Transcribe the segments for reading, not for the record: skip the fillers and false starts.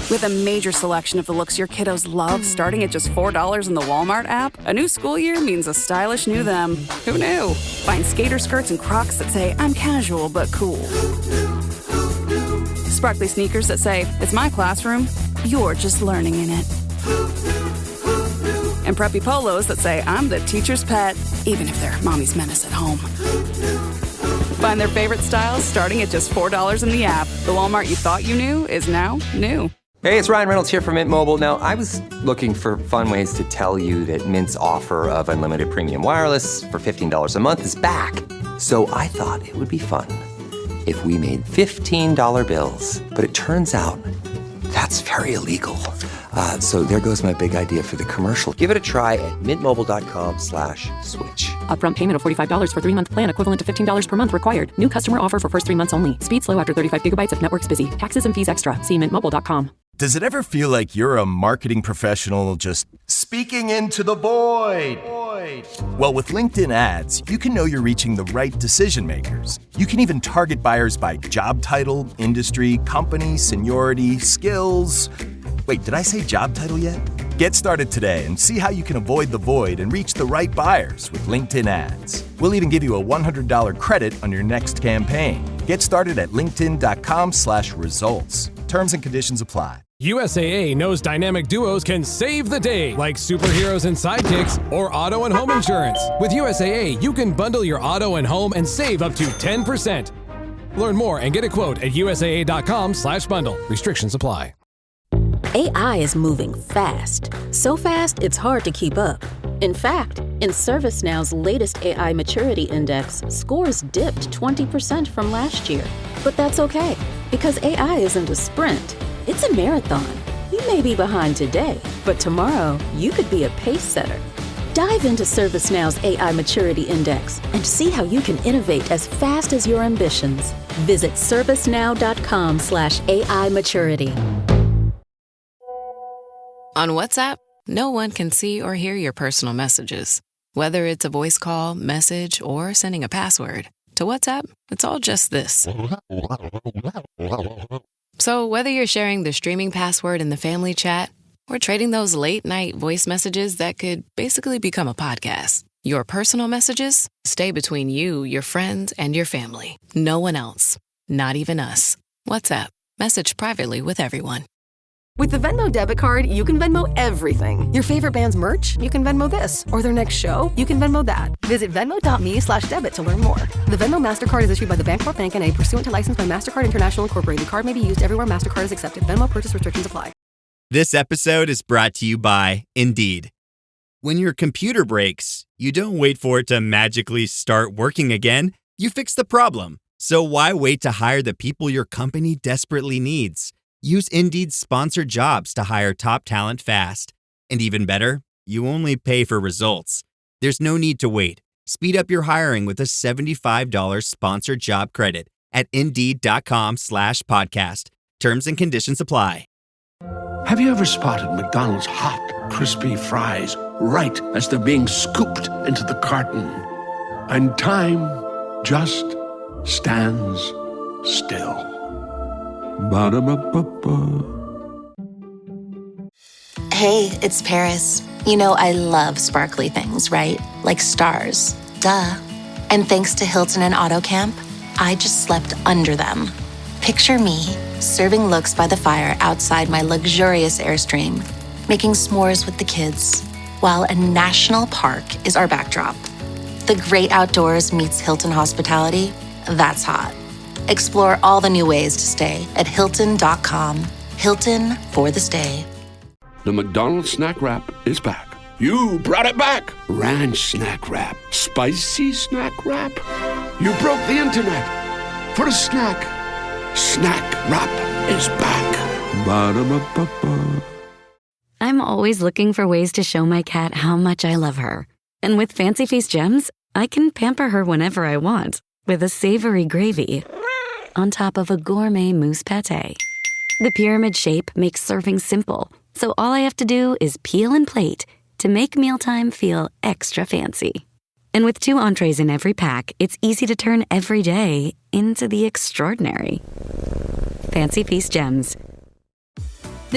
With a major selection of the looks your kiddos love starting at just $4 in the Walmart app, a new school year means a stylish new them. Who knew? Find skater skirts and Crocs that say, I'm casual but cool. Sparkly sneakers that say, it's my classroom, you're just learning in it. And preppy polos that say, I'm the teacher's pet, even if they're mommy's menace at home. Find their favorite styles starting at just $4 in the app. The Walmart you thought you knew is now new. Hey, it's Ryan Reynolds here from Mint Mobile. Now, I was looking for fun ways to tell you that Mint's offer of unlimited premium wireless for $15 a month is back. So I thought it would be fun if we made $15 bills. But it turns out that's very illegal. So there goes my big idea for the commercial. Give it a try at mintmobile.com/switch. Upfront payment of $45 for 3-month plan equivalent to $15 per month required. New customer offer for first 3 months only. Speed slow after 35 gigabytes if network's busy. Taxes and fees extra. See mintmobile.com. Does it ever feel like you're a marketing professional just speaking into the void? Well, with LinkedIn ads, you can know you're reaching the right decision makers. You can even target buyers by job title, industry, company, seniority, skills. Wait, did I say job title yet? Get started today and see how you can avoid the void and reach the right buyers with LinkedIn ads. We'll even give you a $100 credit on your next campaign. Get started at linkedin.com/results. Terms and conditions apply. USAA knows dynamic duos can save the day, like superheroes and sidekicks or auto and home insurance. With USAA, you can bundle your auto and home and save up to 10%. Learn more and get a quote at USAA.com/bundle. Restrictions apply. AI is moving fast. So fast, it's hard to keep up. In fact, in ServiceNow's latest AI Maturity Index, scores dipped 20% from last year. But that's okay, because AI isn't a sprint. It's a marathon. You may be behind today, but tomorrow you could be a pace setter. Dive into ServiceNow's AI Maturity Index and see how you can innovate as fast as your ambitions. Visit servicenow.com/AI maturity. On WhatsApp, no one can see or hear your personal messages. Whether it's a voice call, message, or sending a password. To WhatsApp, it's all just this. So whether you're sharing the streaming password in the family chat or trading those late-night voice messages that could basically become a podcast, your personal messages stay between you, your friends, and your family. No one else. Not even us. WhatsApp. Message privately with everyone. With the Venmo debit card, you can Venmo everything. Your favorite band's merch? You can Venmo this. Or their next show? You can Venmo that. Visit venmo.me/debit to learn more. The Venmo MasterCard is issued by the Bancorp Bank N.A. pursuant to license by MasterCard International Incorporated. Card may be used everywhere MasterCard is accepted. Venmo purchase restrictions apply. This episode is brought to you by Indeed. When your computer breaks, you don't wait for it to magically start working again. You fix the problem. So why wait to hire the people your company desperately needs? Use Indeed's sponsored jobs to hire top talent fast. And even better, you only pay for results. There's no need to wait. Speed up your hiring with a $75 sponsored job credit at Indeed.com/podcast. Terms and conditions apply. Have you ever spotted McDonald's hot, crispy fries right as they're being scooped into the carton? And time just stands still. Ba-da-ba-ba-ba. Hey, it's Paris. You know I love sparkly things, right? Like stars. Duh. And thanks to Hilton and AutoCamp, I just slept under them. Picture me, serving looks by the fire outside my luxurious Airstream, making s'mores with the kids, while a national park is our backdrop. The great outdoors meets Hilton hospitality. That's hot. Explore all the new ways to stay at Hilton.com. Hilton for the stay. The McDonald's snack wrap is back. You brought it back. Ranch snack wrap. Spicy snack wrap. You broke the internet. For a snack. Snack wrap is back. Ba-da-ba-ba-ba. I'm always looking for ways to show my cat how much I love her. And with Fancy Feast gems, I can pamper her whenever I want with a savory gravy on top of a gourmet mousse pâté. The pyramid shape makes serving simple, so all I have to do is peel and plate to make mealtime feel extra fancy. And with 2 entrees in every pack, it's easy to turn every day into the extraordinary. Fancy Feast gems.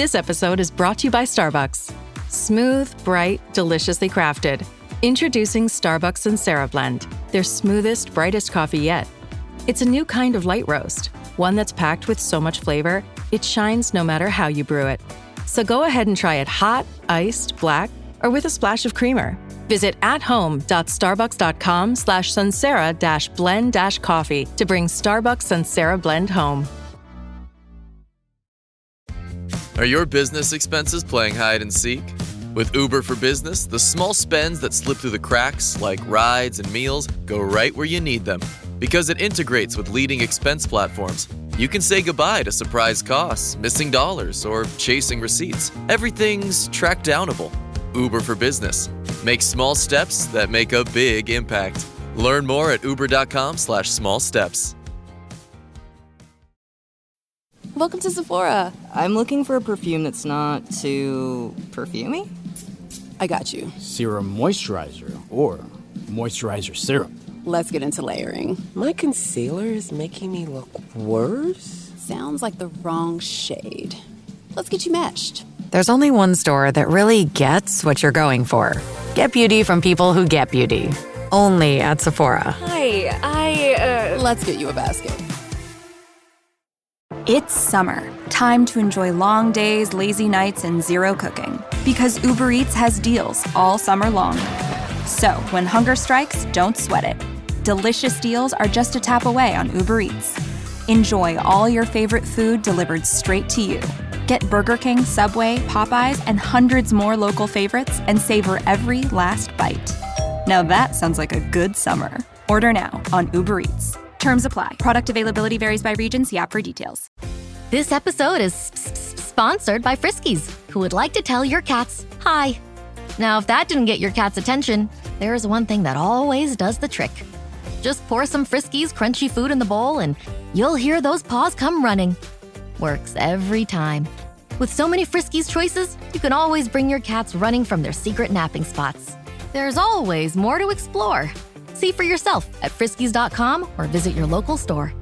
This episode is brought to you by Starbucks. Smooth, bright, deliciously crafted. Introducing Starbucks Sansera Blend, their smoothest, brightest coffee yet. It's a new kind of light roast, one that's packed with so much flavor, it shines no matter how you brew it. So go ahead and try it hot, iced, black, or with a splash of creamer. Visit athome.starbucks.com/Sansera-blend-coffee to bring Starbucks Sansera Blend home. Are your business expenses playing hide and seek? With Uber for Business, the small spends that slip through the cracks, like rides and meals, go right where you need them. Because it integrates with leading expense platforms, you can say goodbye to surprise costs, missing dollars, or chasing receipts. Everything's track downable. Uber for Business. Make small steps that make a big impact. Learn more at uber.com/small steps. Welcome to Sephora. I'm looking for a perfume that's not too perfumey. I got you. Serum moisturizer or moisturizer serum. Let's get into layering. My concealer is making me look worse. Sounds like the wrong shade. Let's get you matched. There's only one store that really gets what you're going for. Get beauty from people who get beauty. Only at Sephora. Hi, Let's get you a basket. It's summer. Time to enjoy long days, lazy nights, and zero cooking. Because Uber Eats has deals all summer long. So, when hunger strikes, don't sweat it. Delicious deals are just a tap away on Uber Eats. Enjoy all your favorite food delivered straight to you. Get Burger King, Subway, Popeyes, and hundreds more local favorites and savor every last bite. Now that sounds like a good summer. Order now on Uber Eats. Terms apply. Product availability varies by region. See app for details. This episode is sponsored by Friskies, who would like to tell your cats hi. Now, if that didn't get your cat's attention, there is one thing that always does the trick. Just pour some Friskies crunchy food in the bowl and you'll hear those paws come running. Works every time. With so many Friskies choices, you can always bring your cats running from their secret napping spots. There's always more to explore. See for yourself at friskies.com or visit your local store.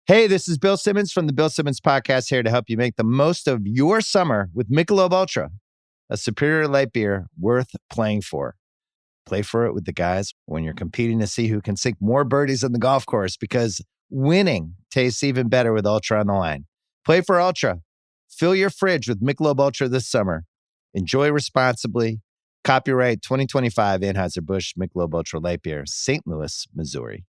Hey, this is Bill Simmons from the Bill Simmons Podcast, here to help you make the most of your summer with Michelob Ultra, a superior light beer worth playing for. Play for it with the guys when you're competing to see who can sink more birdies on the golf course, because winning tastes even better with Ultra on the line. Play for Ultra. Fill your fridge with Michelob Ultra this summer. Enjoy responsibly. Copyright 2025 Anheuser-Busch Michelob Ultra Light Beer, St. Louis, Missouri.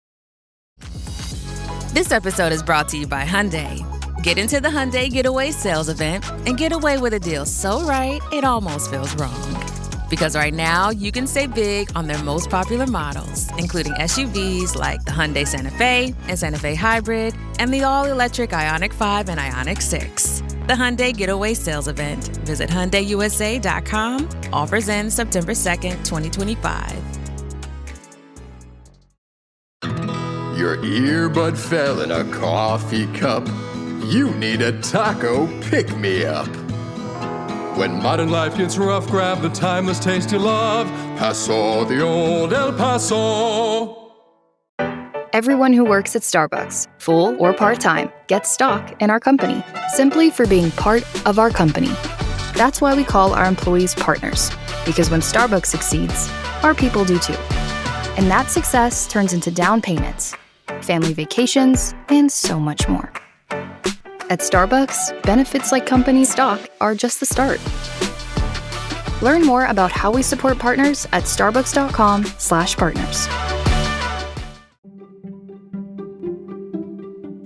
This episode is brought to you by Hyundai. Get into the Hyundai Getaway Sales Event and get away with a deal so right, it almost feels wrong. Because right now, you can save big on their most popular models, including SUVs like the Hyundai Santa Fe and Santa Fe Hybrid, and the all-electric Ioniq 5 and Ioniq 6. The Hyundai Getaway Sales Event. Visit HyundaiUSA.com. Offers end September 2nd, 2025. Your earbud fell in a coffee cup. You need a taco pick-me-up. When modern life gets rough, grab the timeless taste you love. Paso, the old El Paso. Everyone who works at Starbucks, full or part-time, gets stock in our company, simply for being part of our company. That's why we call our employees partners, because when Starbucks succeeds, our people do too. And that success turns into down payments, family vacations, and so much more. At Starbucks, benefits like company stock are just the start. Learn more about how we support partners at starbucks.com/partners.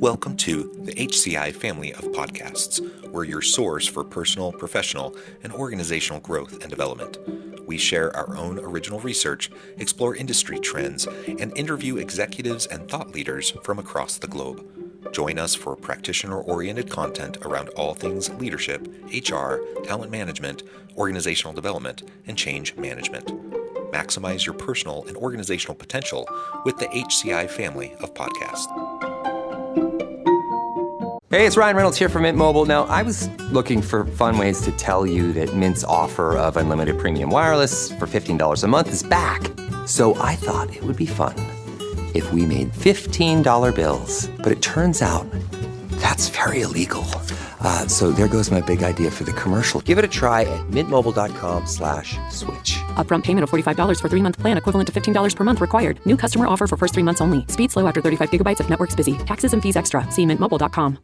Welcome to the HCI family of podcasts. We're your source for personal, professional, and organizational growth and development. We share our own original research, explore industry trends, and interview executives and thought leaders from across the globe. Join us for practitioner-oriented content around all things leadership, HR, talent management, organizational development, and change management. Maximize your personal and organizational potential with the HCI family of podcasts. Hey, it's Ryan Reynolds here from Mint Mobile. Now, I was looking for fun ways to tell you that Mint's offer of unlimited premium wireless for $15 a month is back. So I thought it would be fun if we made $15 bills. But it turns out that's very illegal. So there goes my big idea for the commercial. Give it a try at mintmobile.com/switch. Upfront payment of $45 for 3-month plan, equivalent to $15 per month required. New customer offer for first 3 months only. Speed slow after 35 gigabytes if network's busy. Taxes and fees extra. See mintmobile.com.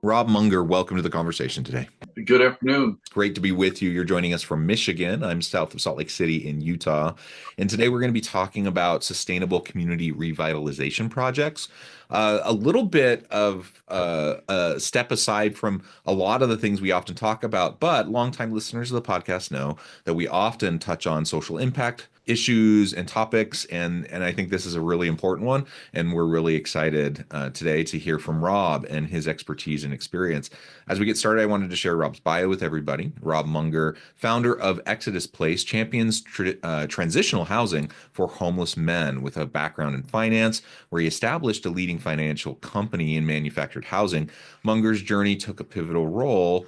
Robb Munger, welcome to the conversation today. Good afternoon. It's great to be with you. You're joining us from Michigan. I'm south of Salt Lake City in Utah. And today we're going to be talking about sustainable community revitalization projects. A little bit of a step aside from a lot of the things we often talk about, but longtime listeners of the podcast know that we often touch on social impact issues and topics, and I think this is a really important one, and we're really excited today to hear from Robb and his expertise and experience. As we get started, I wanted to share Robb's bio with everybody. Robb Munger, founder of Exodus Place, champions transitional housing for homeless men with a background in finance, where he established a leading financial company in manufactured housing. Munger's journey took a pivotal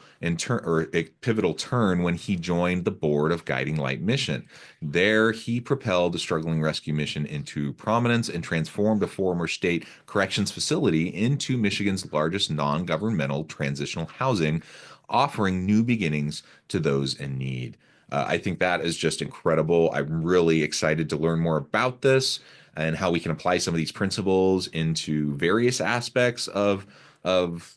turn when he joined the board of Guiding Light Mission. There, he propelled a struggling rescue mission into prominence and transformed a former state corrections facility into Michigan's largest non-governmental transitional housing, offering new beginnings to those in need. I think that is just incredible. I'm really excited to learn more about this and how we can apply some of these principles into various aspects of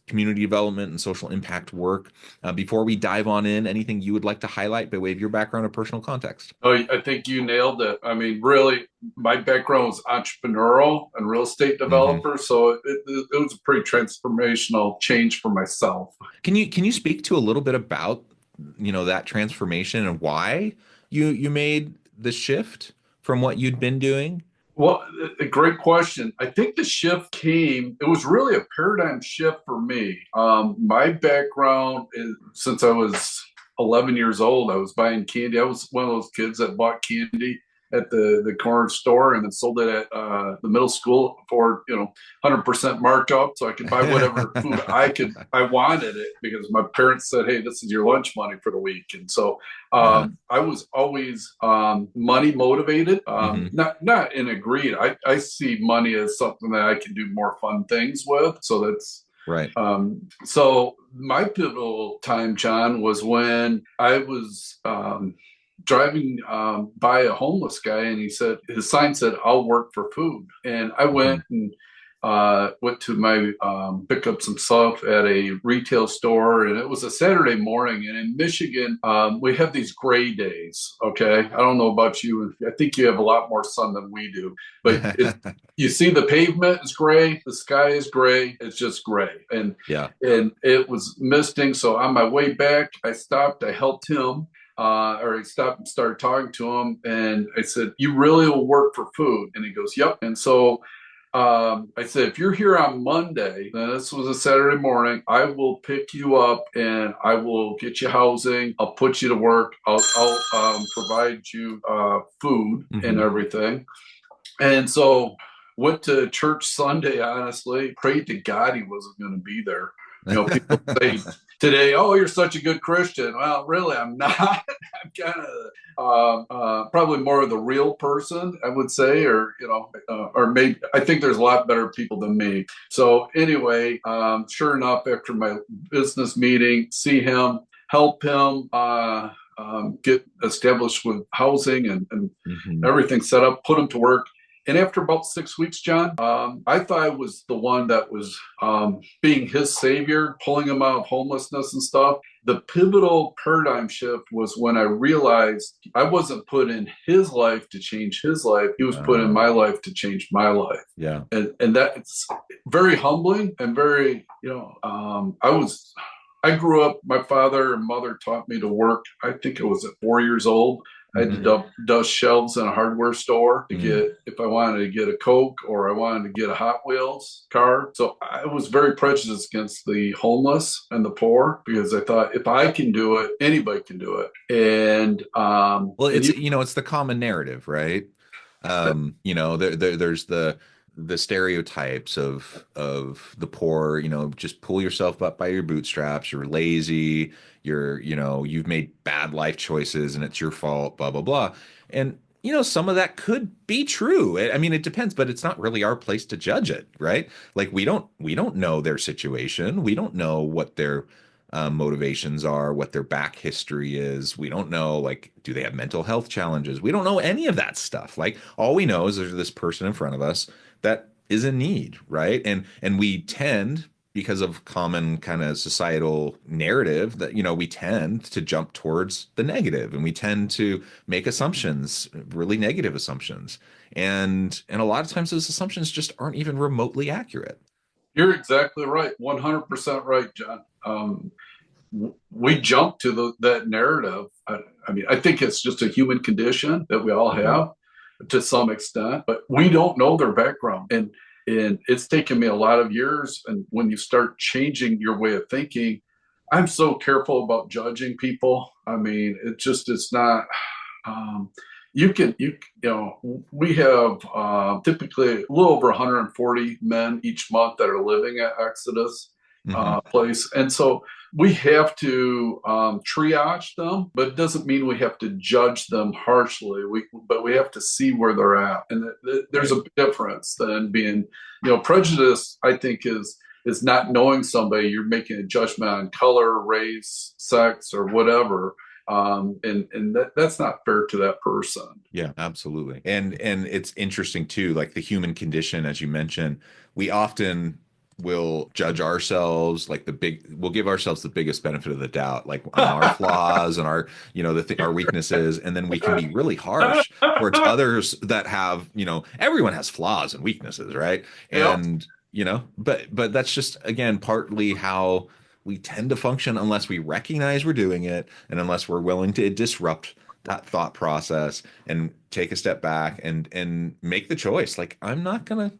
community development and social impact work. Before we dive on in, anything you would like to highlight by way of your background or personal context? Oh, I think you nailed it. I mean, really, my background was entrepreneurial and real estate developer, so it was a pretty transformational change for myself. Can you speak to a little bit about that transformation and why you made the shift from what you'd been doing? Well, a great question. I think the shift it was really a paradigm shift for me. My background is, since I was 11 years old, I was buying candy. I was one of those kids that bought candy at the corner store and then sold it at the middle school for 100% markup, so I could buy whatever food I wanted it, because my parents said, "Hey, this is your lunch money for the week." And so I was always money motivated, not in a greed. I see money as something that I can do more fun things with. So that's right. So my pivotal time, John, was when I was driving by a homeless guy, and his sign said, "I'll work for food." And I went and went to my pick up some stuff at a retail store, and it was a Saturday morning. And in Michigan, we have these gray days. Okay, I don't know about you. I think you have a lot more sun than we do, but you see the pavement is gray, the sky is gray, it's just gray, and it was misting. So on my way back, I stopped, I helped him. He stopped and started talking to him, and I said, "You really will work for food?" And he goes, "Yep." And so I said, "If you're here on Monday," and this was a Saturday morning, "I will pick you up and I will get you housing. I'll put you to work. I'll provide you food and everything." And so went to church Sunday, honestly, prayed to God he wasn't going to be there. People say today, "Oh, you're such a good Christian." Well, really, I'm not. I'm kind of probably more of the real person, I would say, or maybe I think there's a lot better people than me. So anyway, sure enough, after my business meeting, see him, help him get established with housing and everything set up, put him to work. And after about 6 weeks, John, I thought I was the one that was being his savior, pulling him out of homelessness and stuff. The pivotal paradigm shift was when I realized I wasn't put in his life to change his life. He was put in my life to change my life. Yeah. And that's very humbling and very, I grew up, my father and mother taught me to work. I think I was at 4 years old. I had to dust shelves in a hardware store to get, if I wanted to get a Coke or I wanted to get a Hot Wheels car. So I was very prejudiced against the homeless and the poor, because I thought if I can do it, anybody can do it. And it's the common narrative, right? There's the stereotypes of the poor, just pull yourself up by your bootstraps, you're lazy, you've made bad life choices and it's your fault, blah, blah, blah. And, some of that could be true. I mean, it depends, but it's not really our place to judge it, right? Like we don't know their situation. We don't know what their motivations are, what their back history is. We don't know, like, do they have mental health challenges? We don't know any of that stuff. Like, all we know is there's this person in front of us that is in need, right? And we tend, because of common kind of societal narrative, that we tend to jump towards the negative, and we tend to make assumptions, really negative assumptions, and a lot of times those assumptions just aren't even remotely accurate. You're exactly right, 100% right, John. We jump to that narrative. I mean, I think it's just a human condition that we all have to some extent, but we don't know their background. And it's taken me a lot of years. And when you start changing your way of thinking, I'm so careful about judging people. I mean, it's not, we have typically a little over 140 men each month that are living at Exodus place. And so we have to triage them, but it doesn't mean we have to judge them harshly. But we have to see where they're at. And there's a difference than being, prejudice, I think, is not knowing somebody. You're making a judgment on color, race, sex, or whatever. And that's not fair to that person. Yeah, absolutely. And it's interesting too, like the human condition, as you mentioned, we often will judge ourselves, like we'll give ourselves the biggest benefit of the doubt, like on our flaws and our, our weaknesses. And then we can be really harsh towards others that have, everyone has flaws and weaknesses, right? And, but that's just, again, partly how we tend to function unless we recognize we're doing it, and unless we're willing to disrupt that thought process and take a step back and make the choice. Like, I'm not gonna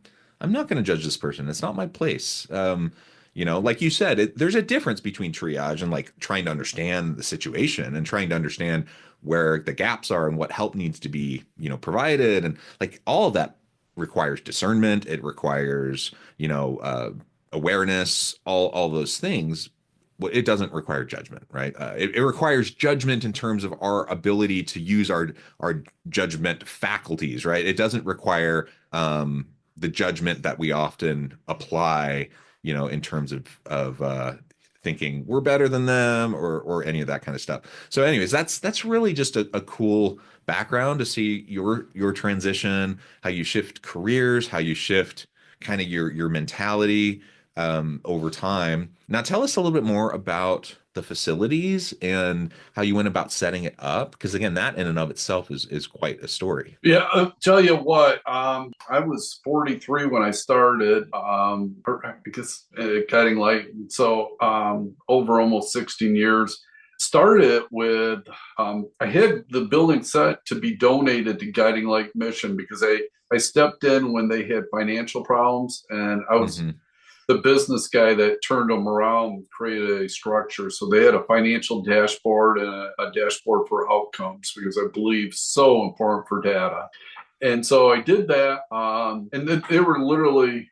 judge this person. It's not my place. Like you said, there's a difference between triage and like trying to understand the situation and trying to understand where the gaps are and what help needs to be, provided. And like all of that requires discernment. It requires, awareness, all those things. It doesn't require judgment, right? It requires judgment in terms of our ability to use our judgment faculties, right? It doesn't require the judgment that we often apply, in terms of thinking we're better than them or any of that kind of stuff. So anyways, that's really just a cool background to see your transition, how you shift careers, how you shift kind of your mentality over time. Now tell us a little bit more about the facilities and how you went about setting it up, because again, that in and of itself is quite a story. Yeah, I'll tell you what, I was 43 when I started, because Guiding Light, so over almost 16 years. Started with, I had the building set to be donated to Guiding Light Mission because I stepped in when they had financial problems, and I was the business guy that turned them around, created a structure. So they had a financial dashboard and a dashboard for outcomes, because I believe so important for data. And so I did that. And they were literally,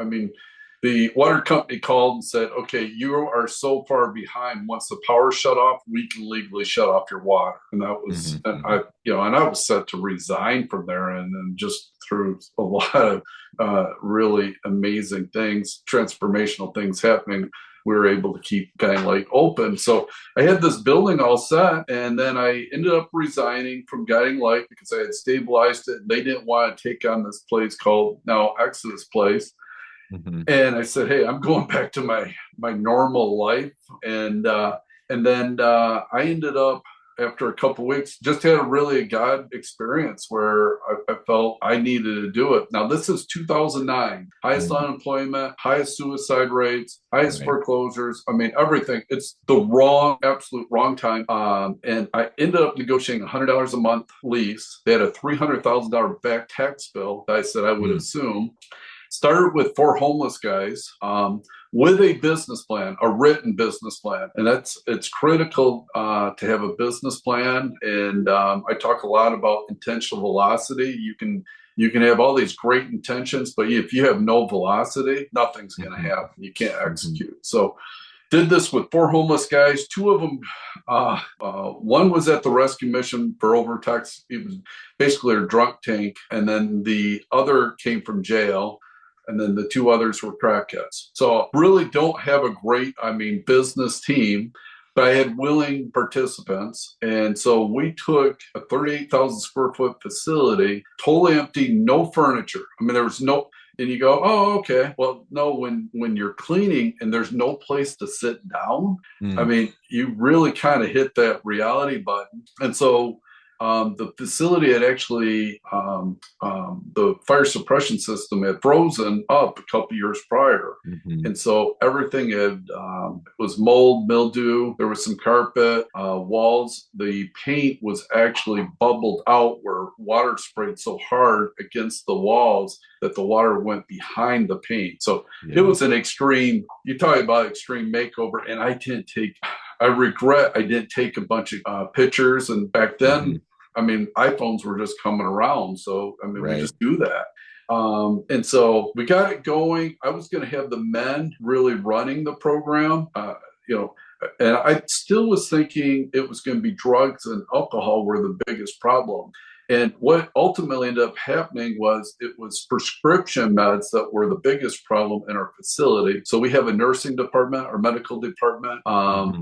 the water company called and said, okay, you are so far behind. Once the power shut off, we can legally shut off your water. And that was, and I was set to resign from there. And then just through a lot of really amazing things, transformational things happening, we were able to keep Guiding Light open. So I had this building all set, and then I ended up resigning from Guiding Light because I had stabilized it. They didn't want to take on this place called now Exodus Place. And I said, hey, I'm going back to my normal life. And then I ended up, after a couple of weeks, just had a God experience where I felt I needed to do it. Now, this is 2009, highest unemployment, highest suicide rates, highest foreclosures. Everything. It's the absolute wrong time. And I ended up negotiating $100 a month lease. They had a $300,000 back tax bill that I said I would assume. Started with 4 homeless guys with a business plan, a written business plan. And it's critical to have a business plan. And I talk a lot about intentional velocity. You can have all these great intentions, but if you have no velocity, nothing's going to happen. You can't execute. So did this with 4 homeless guys. 2 of them, one was at the rescue mission for overtax. He was basically a drunk tank. And then the other came from jail. And then the 2 others were crackheads. So really don't have a great, business team, but I had willing participants. And so we took a 38,000 square foot facility, totally empty, no furniture. There was no, and you go, oh, okay. Well, no, when you're cleaning and there's no place to sit down, you really kind of hit that reality button. And so the facility had actually, the fire suppression system had frozen up a couple years prior. And so everything was mold, mildew. There was some carpet, walls. The paint was actually bubbled out where water sprayed so hard against the walls that the water went behind the paint. So it was an extreme, you talk about extreme makeover. And I regret I didn't take a bunch of pictures. And back then, iPhones were just coming around. So, we just do that. And so we got it going. I was going to have the men really running the program, and I still was thinking it was going to be drugs and alcohol were the biggest problem. And what ultimately ended up happening was it was prescription meds that were the biggest problem in our facility. So we have a nursing department, our medical department.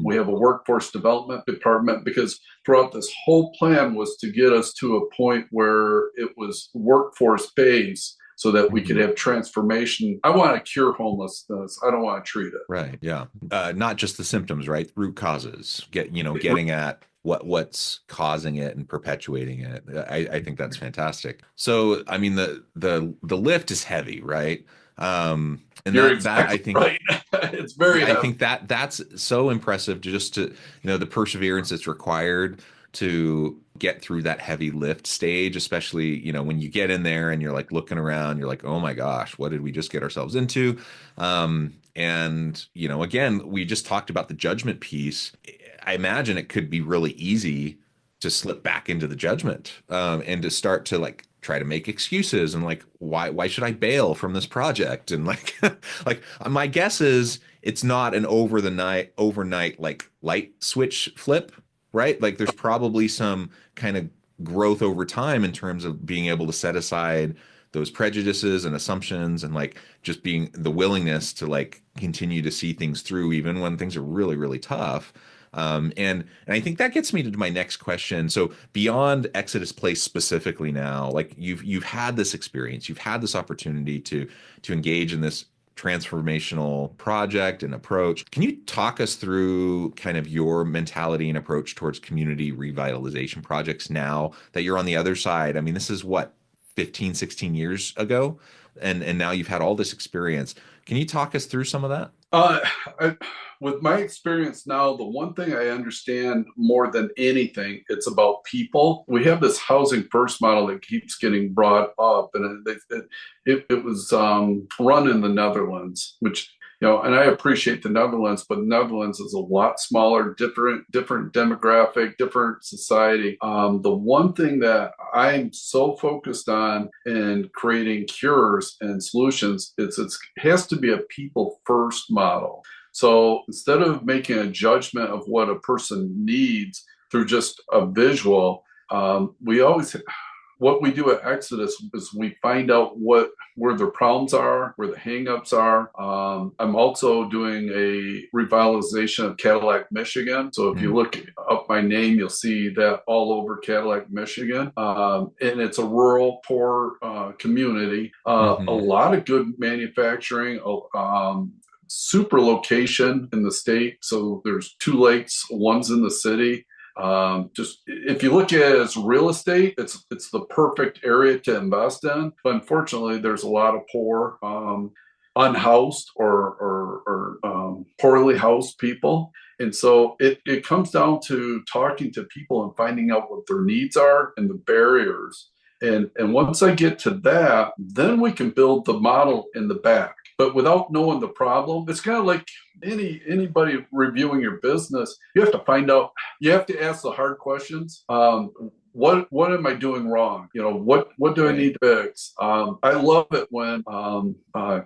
We have a workforce development department, because throughout this whole plan was to get us to a point where it was workforce based, so that we could have transformation. I want to cure homelessness. I don't want to treat it. Right. Yeah. Not just the symptoms, right? Root causes. Getting at what's causing it and perpetuating it. I think that's fantastic. So, the lift is heavy, right? And that I think, right. It's very heavy. I think that's so impressive, just to, the perseverance that's required to get through that heavy lift stage, especially, when you get in there and you're like looking around, you're like, oh my gosh, what did we just get ourselves into? And, again, we just talked about the judgment piece. I imagine it could be really easy to slip back into the judgment, and to start to try to make excuses and why should I bail from this project? And my guess is it's not an overnight light switch flip, right? There's probably some kind of growth over time in terms of being able to set aside those prejudices and assumptions, and just being the willingness to continue to see things through even when things are really, really tough. And I think that gets me to my next question. So beyond Exodus Place specifically now, you've had this experience, you've had this opportunity to engage in this transformational project and approach. Can you talk us through kind of your mentality and approach towards community revitalization projects now that you're on the other side? This is 15, 16 years ago, and now you've had all this experience. Can you talk us through some of that? With my experience now, the one thing I understand more than anything, it's about people. We have this housing first model that keeps getting brought up, and it was run in the Netherlands, which, and I appreciate the Netherlands, but the Netherlands is a lot smaller, different demographic, different society. The one thing that I'm so focused on in creating cures and solutions, it has to be a people first model. So instead of making a judgment of what a person needs through just a visual, what we do at Exodus is we find out where their problems are, where the hangups are. I'm also doing a revitalization of Cadillac, Michigan. So if you look up my name, you'll see that all over Cadillac, Michigan. And it's a rural, poor community. A lot of good manufacturing, super location in the state. So there's 2 lakes, one's in the city. Just if you look at it as real estate, it's the perfect area to invest in. But unfortunately, there's a lot of poor, unhoused or poorly housed people. And so it comes down to talking to people and finding out what their needs are and the barriers. And once I get to that, then we can build the model in the back. But without knowing the problem, it's kind of like anybody reviewing your business. You have to find out, you have to ask the hard questions. what am I doing wrong? What do I need to fix? I love it when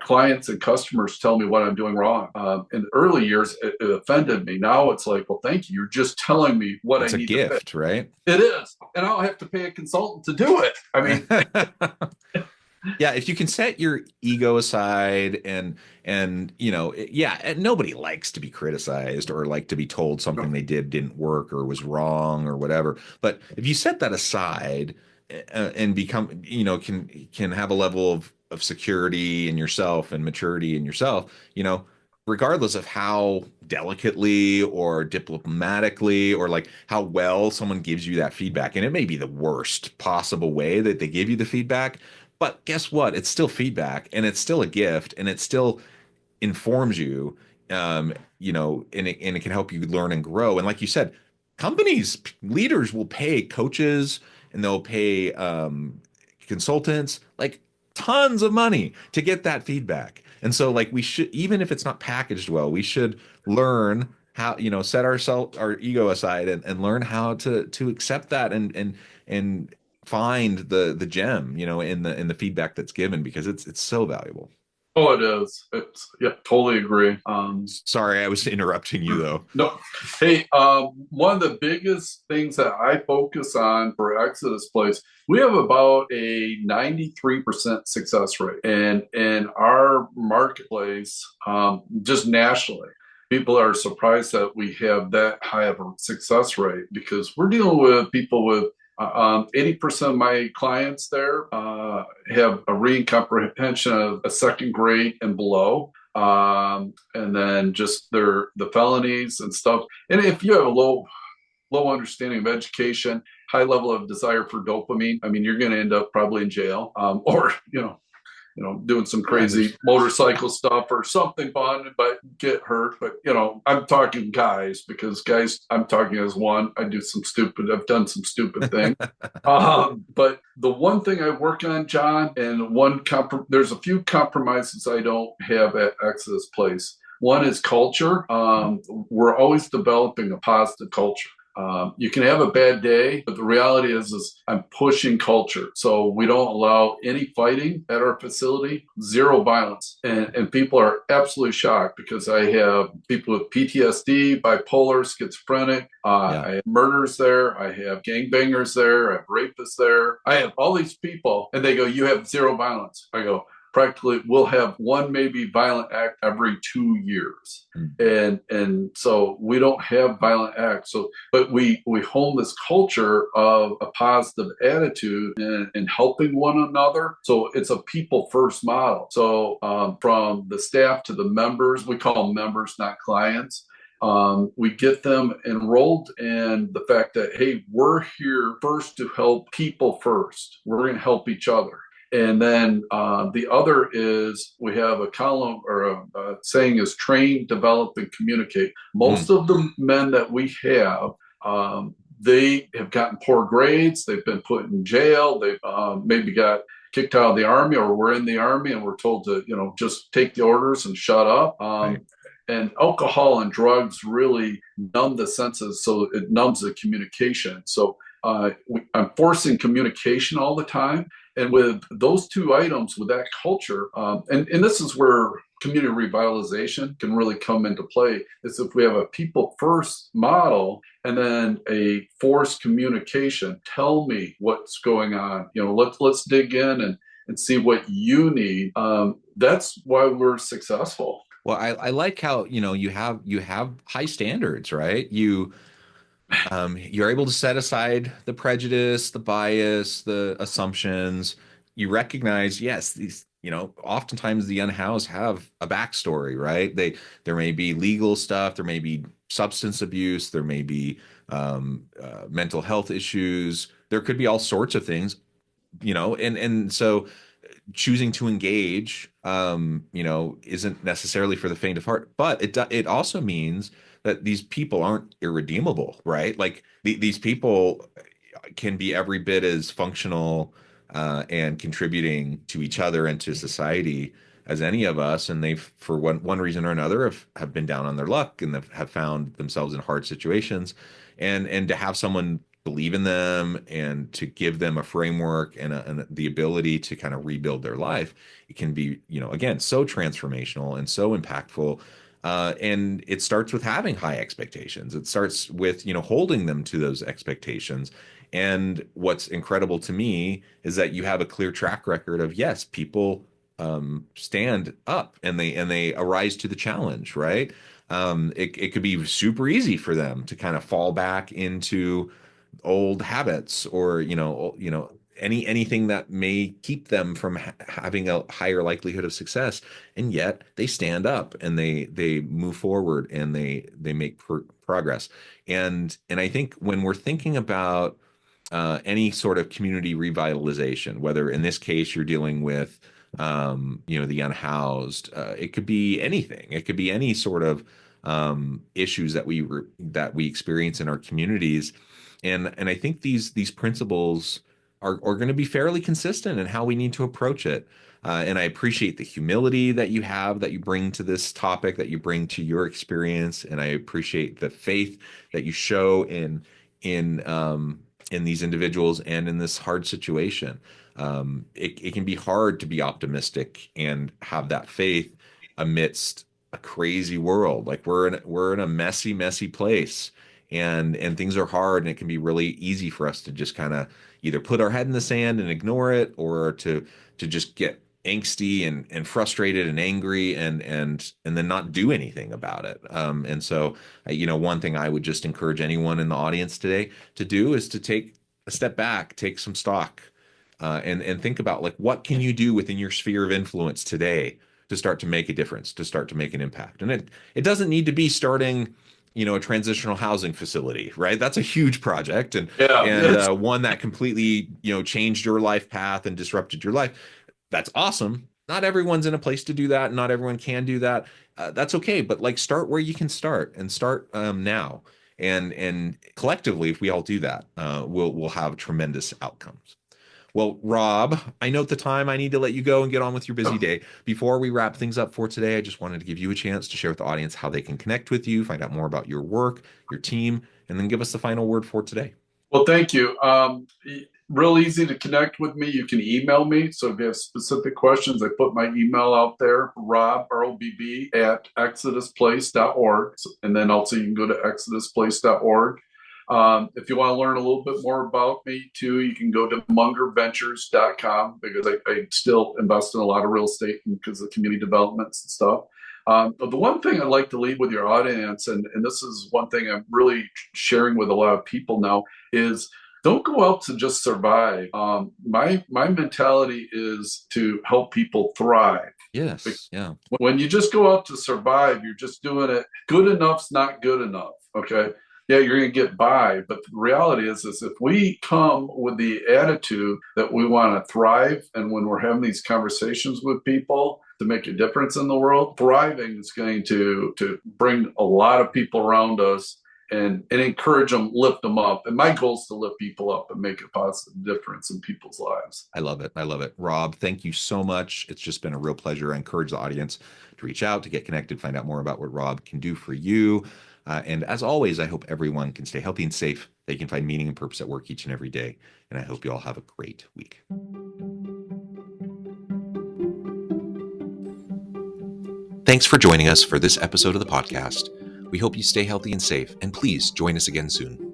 clients and customers tell me what I'm doing wrong. In the early years, it offended me. Now it's like, well, thank you. You're just telling me what I need to fix. It's a gift, right? It is, and I don't have to pay a consultant to do it. I mean. Yeah, if you can set your ego aside and and nobody likes to be criticized or like to be told something they didn't work or was wrong or whatever. But if you set that aside and become, can have a level of security in yourself and maturity in yourself, regardless of how delicately or diplomatically or like how well someone gives you that feedback. And it may be the worst possible way that they give you the feedback, but guess what? It's still feedback and it's still a gift and it still informs you, and it can help you learn and grow. And like you said, leaders will pay coaches and they'll pay consultants like tons of money to get that feedback. And so like we should, even if it's not packaged well, we should learn how, set our ego aside and learn how to accept that and find the gem, in the feedback that's given, because it's so valuable. Oh, it is. Totally agree. Sorry, I was interrupting you though. No. Hey, one of the biggest things that I focus on for Exodus Place, we have about a 93% success rate. And in our marketplace, just nationally, people are surprised that we have that high of a success rate, because we're dealing with people with 80% of my clients there have a reading comprehension of a second grade and below. And then just the felonies and stuff. And if you have a low understanding of education, high level of desire for dopamine, I mean, you're going to end up probably in jail, or, doing some crazy motorcycle stuff or something fun, but get hurt. But, I'm talking guys, because guys, I'm talking as one, I've done some stupid things. But the one thing I work on, John, and there's a few compromises I don't have at Exodus Place. One is culture. We're always developing a positive culture. You can have a bad day, but the reality is I'm pushing culture. So we don't allow any fighting at our facility, zero violence. And people are absolutely shocked, because I have people with PTSD, bipolar, schizophrenic. I have murderers there. I have gangbangers there. I have rapists there. I have all these people, and they go, "You have zero violence." I go, practically we'll have one maybe violent act every 2 years. And so we don't have violent acts. So, but we hone this culture of a positive attitude and helping one another. So it's a people first model. So from the staff to the members, we call them members, not clients. We get them enrolled in the fact that, hey, we're here first to help people first. We're going to help each other. And then the other is we have a column, or a saying is train, develop, and communicate. Most of the men that we have, they have gotten poor grades. They've been put in jail. They've maybe got kicked out of the Army, or we're in the Army and we're told to, just take the orders and shut up. And alcohol and drugs really numb the senses, so it numbs the communication. So I'm forcing communication all the time. And with those two items, with that culture, and this is where community revitalization can really come into play, is if we have a people first model and then a forced communication. Tell me what's going on. Let's dig in and see what you need. That's why we're successful. Well, I like how, you have high standards, right? You're able to set aside the prejudice, the bias, the assumptions. You recognize, yes, these, oftentimes the unhoused have a backstory, right? There may be legal stuff, there may be substance abuse, there may be mental health issues. There could be all sorts of things, and so choosing to engage, isn't necessarily for the faint of heart, but it also means that these people aren't irredeemable, right? Like these people can be every bit as functional and contributing to each other and to society as any of us. And they've, for one reason or another, have been down on their luck and have found themselves in hard situations. And to have someone believe in them and to give them a framework and the ability to kind of rebuild their life, it can be, again, so transformational and so impactful. And it starts with having high expectations. It starts with, holding them to those expectations. And what's incredible to me is that you have a clear track record of, yes, people stand up and they arise to the challenge, right? It could be super easy for them to kind of fall back into old habits or anything that may keep them from having a higher likelihood of success, and yet they stand up and they move forward and they make progress. And I think when we're thinking about any sort of community revitalization, whether in this case you're dealing with the unhoused, it could be anything. It could be any sort of issues that we experience in our communities. And I think these principles are going to be fairly consistent in how we need to approach it. And I appreciate the humility that you bring to this topic, that you bring to your experience, and I appreciate the faith that you show in these individuals and in this hard situation. It can be hard to be optimistic and have that faith amidst a crazy world. Like we're in a messy place, and things are hard, and it can be really easy for us to just kind of either put our head in the sand and ignore it, or to just get angsty and frustrated and angry and then not do anything about it. And so, one thing I would just encourage anyone in the audience today to do is to take a step back, take some stock, and think about, like, what can you do within your sphere of influence today to start to make a difference, to start to make an impact. And it doesn't need to be starting, a transitional housing facility, right? That's a huge project and one that completely, changed your life path and disrupted your life. That's awesome. Not everyone's in a place to do that. Not everyone can do that. That's okay. But like, start where you can start, and start now. And collectively, if we all do that, we'll have tremendous outcomes. Well, Robb, I note the time. I need to let you go and get on with your busy day. Before we wrap things up for today, I just wanted to give you a chance to share with the audience how they can connect with you, find out more about your work, your team, and then give us the final word for today. Well, thank you. Real easy to connect with me. You can email me. So if you have specific questions, I put my email out there, Robb, R-O-B-B, at exodusplace.org. And then also you can go to exodusplace.org. If you want to learn a little bit more about me too, you can go to mungerventures.com, because I still invest in a lot of real estate because of community developments and stuff. But the one thing I'd like to leave with your audience, and this is one thing I'm really sharing with a lot of people now, is don't go out to just survive. My mentality is to help people thrive. Yes. Yeah. When you just go out to survive, you're just doing it. Good enough's not good enough. Okay. Yeah, you're going to get by. But the reality is if we come with the attitude that we want to thrive, and when we're having these conversations with people to make a difference in the world, thriving is going to bring a lot of people around us and encourage them, lift them up. And my goal is to lift people up and make a positive difference in people's lives. I love it. I love it. Robb, thank you so much. It's just been a real pleasure. I encourage the audience to reach out, to get connected, find out more about what Robb can do for you. And as always, I hope everyone can stay healthy and safe. They can find meaning and purpose at work each and every day. And I hope you all have a great week. Thanks for joining us for this episode of the podcast. We hope you stay healthy and safe, and please join us again soon.